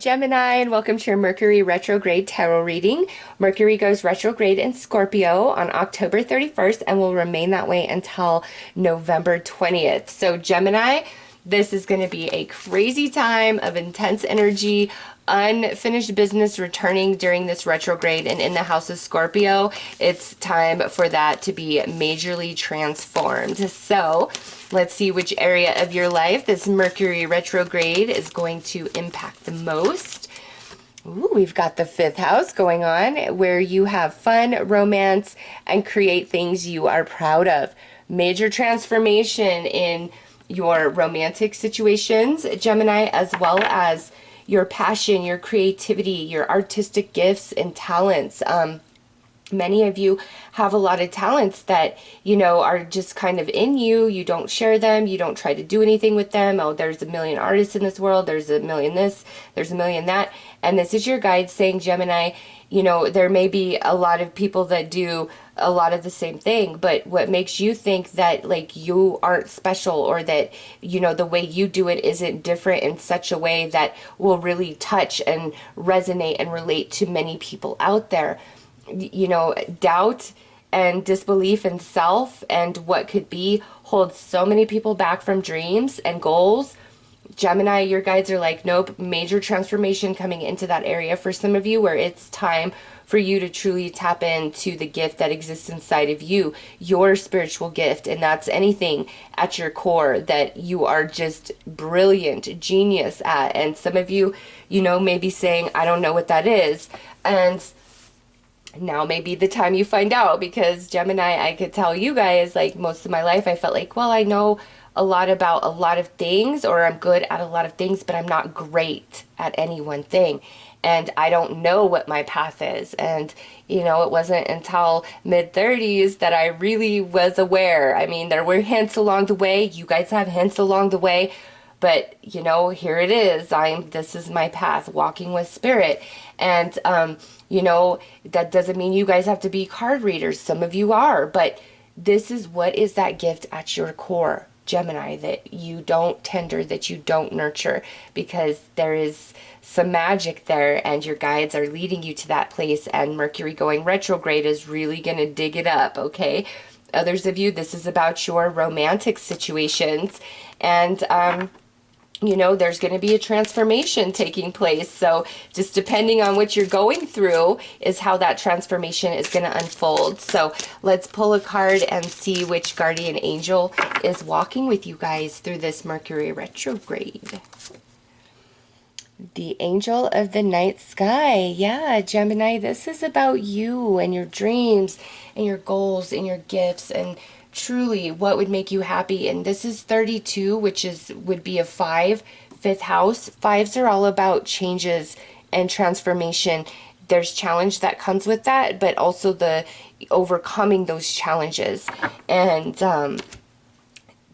Gemini, and welcome to your Mercury Retrograde Tarot reading. Mercury goes retrograde in Scorpio on October 31st and will remain that way until November 20th. So Gemini, this is going to be a crazy time of intense energy, unfinished business returning during this retrograde, and in the house of Scorpio, it's time for that to be majorly transformed. So let's see which area of your life this Mercury retrograde is going to impact the most. Ooh, we've got the 5th house going on, where you have fun, romance, and create things you are proud of. Major transformation in your romantic situations, Gemini, as well as your passion, your creativity, your artistic gifts and talents. Many of you have a lot of talents that, you know, are just kind of in you. You don't share them. You don't try to do anything with them. Oh, there's a million artists in this world. There's a million this. There's a million that. And this is your guide saying, Gemini, you know, there may be a lot of people that do a lot of the same thing, but what makes you think that like you aren't special, or that, you know, the way you do it isn't different in such a way that will really touch and resonate and relate to many people out there. You know, doubt and disbelief in self and what could be holds so many people back from dreams and goals. Gemini, your guides are like, nope, major transformation coming into that area for some of you, where it's time for you to truly tap into the gift that exists inside of you, your spiritual gift. And that's anything at your core that you are just brilliant, genius at. And some of you, you know, may be saying, I don't know what that is. And now may be the time you find out, because Gemini, I could tell you guys, like most of my life, I felt like, well, I know a lot about a lot of things, or I'm good at a lot of things, but I'm not great at any one thing. And I don't know what my path is. And, you know, it wasn't until mid-30s that I really was aware. I mean, there were hints along the way. You guys have hints along the way. But, you know, here it is. This is my path, walking with spirit. And, you know, that doesn't mean you guys have to be card readers. Some of you are. But this is what is that gift at your core, Gemini, that you don't tender, that you don't nurture, because there is some magic there, and your guides are leading you to that place, and Mercury going retrograde is really going to dig it up, okay? Others of you, this is about your romantic situations, and you know, there's going to be a transformation taking place. So just depending on what you're going through is how that transformation is going to unfold. So let's pull a card and see which guardian angel is walking with you guys through this Mercury retrograde. The angel of the night sky. Yeah, Gemini, this is about you and your dreams and your goals and your gifts and truly what would make you happy. And this is 32, which would be a 5th house. 5s are all about changes and transformation. There's challenge that comes with that, but also the overcoming those challenges. And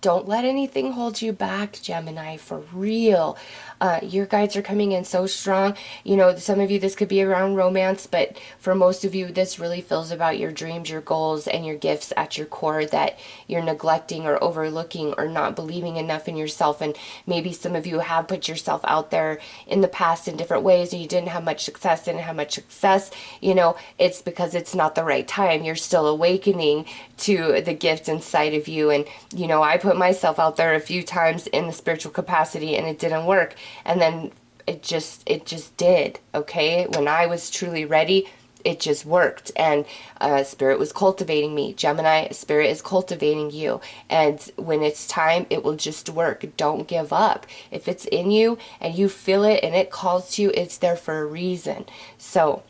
don't let anything hold you back, Gemini, for real. Your guides are coming in so strong. You know, some of you, this could be around romance, but for most of you, this really feels about your dreams, your goals, and your gifts at your core that you're neglecting or overlooking or not believing enough in yourself. And maybe some of you have put yourself out there in the past in different ways, and you didn't have much success, you know, it's because it's not the right time. You're still awakening to the gift inside of you. And, you know, I put myself out there a few times in the spiritual capacity, and it didn't work. And then it just did, okay? When I was truly ready, it just worked. And Spirit was cultivating me. Gemini, Spirit is cultivating you. And when it's time, it will just work. Don't give up. If it's in you and you feel it and it calls to you, it's there for a reason. So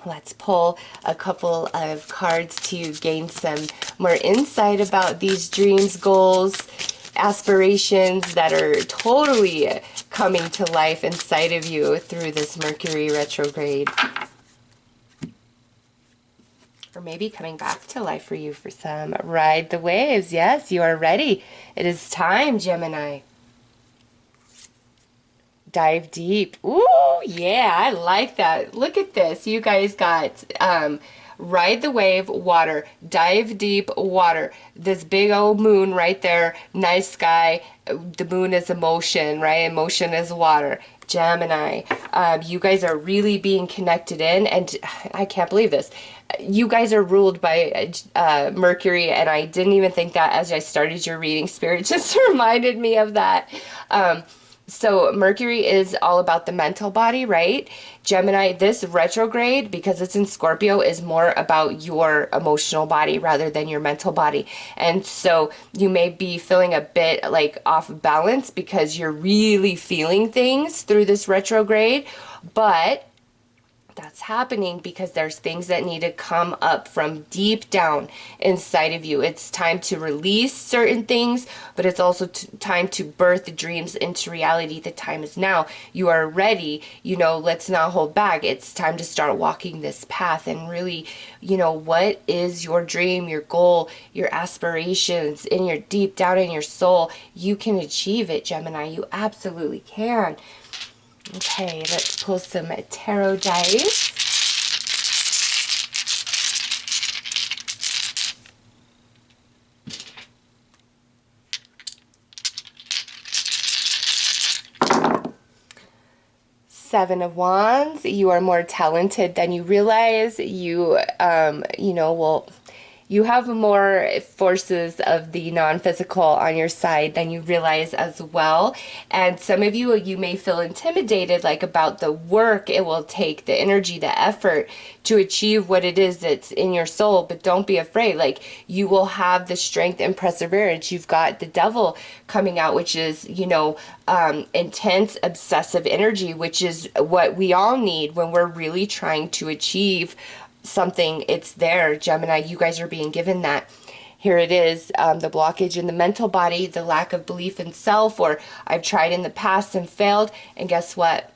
let's pull a couple of cards to gain some more insight about these dreams, goals, aspirations that are totally coming to life inside of you through this Mercury retrograde. Or maybe coming back to life for you for some. Ride the waves. Yes, you are ready. It is time, Gemini. Dive deep. Ooh, yeah, I like that. Look at this. You guys got ride the wave, water, dive deep, water. This big old moon right there, nice sky. The moon is emotion, right? Emotion is water. Gemini, you guys are really being connected in, and I can't believe this. You guys are ruled by Mercury, and I didn't even think that as I started your reading. Spirit just reminded me of that. So Mercury is all about the mental body, right? Gemini, this retrograde, because it's in Scorpio, is more about your emotional body rather than your mental body. And so you may be feeling a bit like off balance because you're really feeling things through this retrograde, but that's happening because there's things that need to come up from deep down inside of you. It's time to release certain things, but it's also time to birth dreams into reality. The time is now. You are ready. Let's not hold back. It's time to start walking this path and really, what is your dream, your goal, your aspirations in your deep down in your soul? You can achieve it, Gemini. You absolutely can. Okay, let's pull some tarot dice. Seven of Wands. You are more talented than you realize. You have more forces of the non-physical on your side than you realize as well. And some of you may feel intimidated, like about the work it will take, the energy, the effort to achieve what it is that's in your soul. But don't be afraid. Like, you will have the strength and perseverance. You've got the devil coming out, which is, intense, obsessive energy, which is what we all need when we're really trying to achieve something. It's there, Gemini. You guys are being given that. Here it is, the blockage in the mental body, the lack of belief in self, or I've tried in the past and failed, and guess what?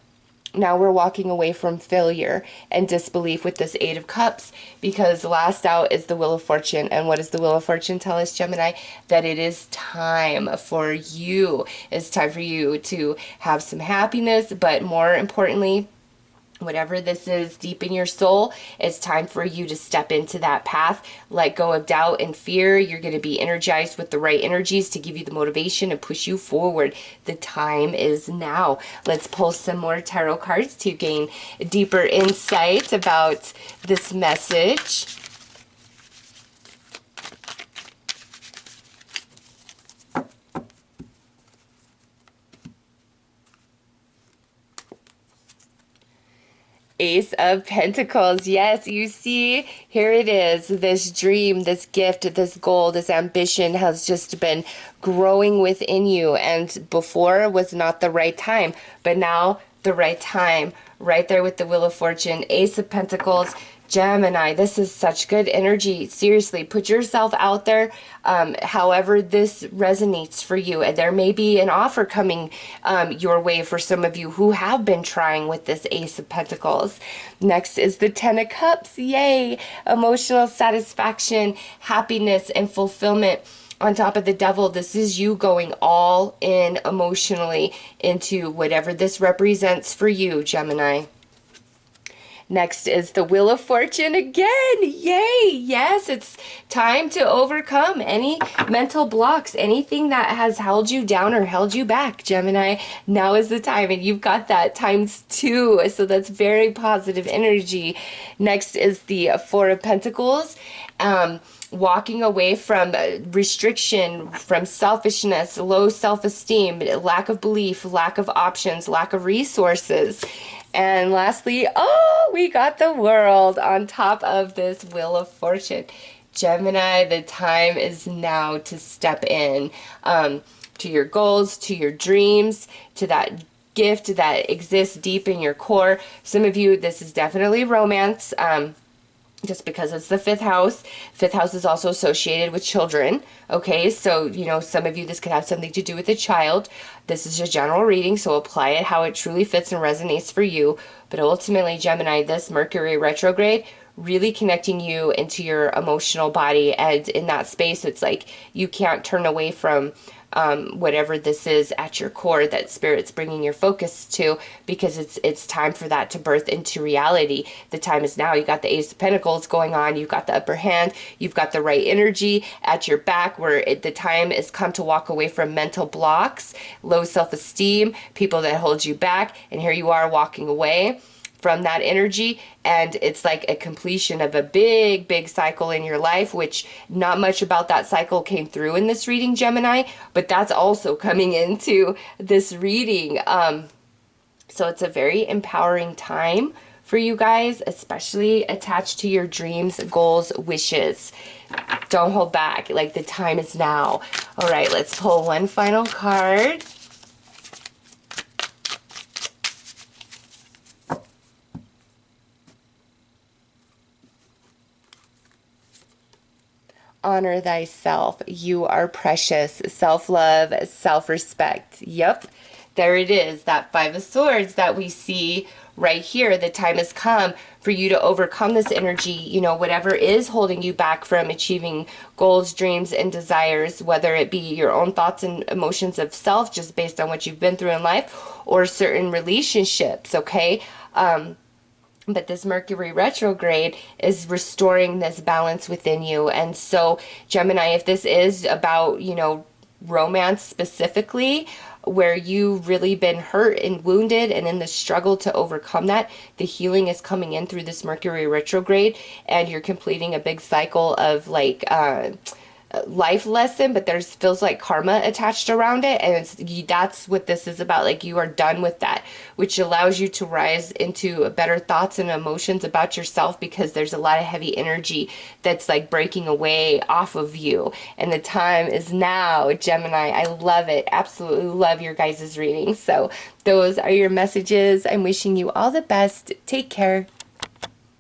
Now we're walking away from failure and disbelief with this Eight of Cups, because last out is the Wheel of Fortune. And what does the Wheel of Fortune tell us, Gemini? That it is time for you. It's time for you to have some happiness, but more importantly, whatever this is deep in your soul, it's time for you to step into that path. Let go of doubt and fear. You're going to be energized with the right energies to give you the motivation and push you forward. The time is now. Let's pull some more tarot cards to gain deeper insight about this message. Ace of Pentacles. Yes, you see, here it is. This dream, this gift, this goal, this ambition has just been growing within you. And before was not the right time, but now the right time. Right there with the Wheel of Fortune, Ace of Pentacles. Gemini, this is such good energy. Seriously, put yourself out there, however this resonates for you. And there may be an offer coming your way for some of you who have been trying with this Ace of Pentacles. Next is the Ten of Cups. Yay! Emotional satisfaction, happiness, and fulfillment. On top of the Devil, this is you going all in emotionally into whatever this represents for you, Gemini. Next is the Wheel of Fortune again. Yay! Yes, it's time to overcome any mental blocks, anything that has held you down or held you back, Gemini. Now is the time, and you've got that ×2, so that's very positive energy. Next is the Four of Pentacles. Walking away from restriction, from selfishness, low self-esteem, lack of belief, lack of options, lack of resources. And lastly, we got the World on top of this Wheel of Fortune. Gemini, the time is now to step in to your goals, to your dreams, to that gift that exists deep in your core. Some of you, this is definitely romance. Just because it's the fifth house. Fifth house is also associated with children. Okay, so, some of you, this could have something to do with a child. This is a general reading, so apply it how it truly fits and resonates for you. But ultimately, Gemini, this Mercury retrograde, really connecting you into your emotional body. And in that space, it's like you can't turn away from whatever this is at your core that Spirit's bringing your focus to, because it's time for that to birth into reality. The time is now. You got the Ace of Pentacles going on. You've got the upper hand. You've got the right energy at your back, where the time has come to walk away from mental blocks, low self-esteem, people that hold you back, and here you are walking away from that energy. And it's like a completion of a big cycle in your life, which not much about that cycle came through in this reading, Gemini, but that's also coming into this reading. So it's a very empowering time for you guys, especially attached to your dreams, goals, wishes. Don't hold back. Like, the time is now. All right, let's pull one final card. Honor thyself. You are precious. Self-love, self-respect. Yep, there it is. That Five of Swords that we see right here. The time has come for you to overcome this energy, you know, whatever is holding you back from achieving goals, dreams, and desires, whether it be your own thoughts and emotions of self, just based on what you've been through in life, or certain relationships, okay? But this Mercury retrograde is restoring this balance within you. And so, Gemini, if this is about, you know, romance specifically, where you've really been hurt and wounded and in the struggle to overcome that, the healing is coming in through this Mercury retrograde, and you're completing a big cycle of like life lesson, but there's feels like karma attached around it, and that's what this is about. Like, you are done with that, which allows you to rise into better thoughts and emotions about yourself, because there's a lot of heavy energy that's like breaking away off of you, and the time is now, Gemini. I love it. Absolutely love your guys' reading. So those are your messages. I'm wishing you all the best. Take care.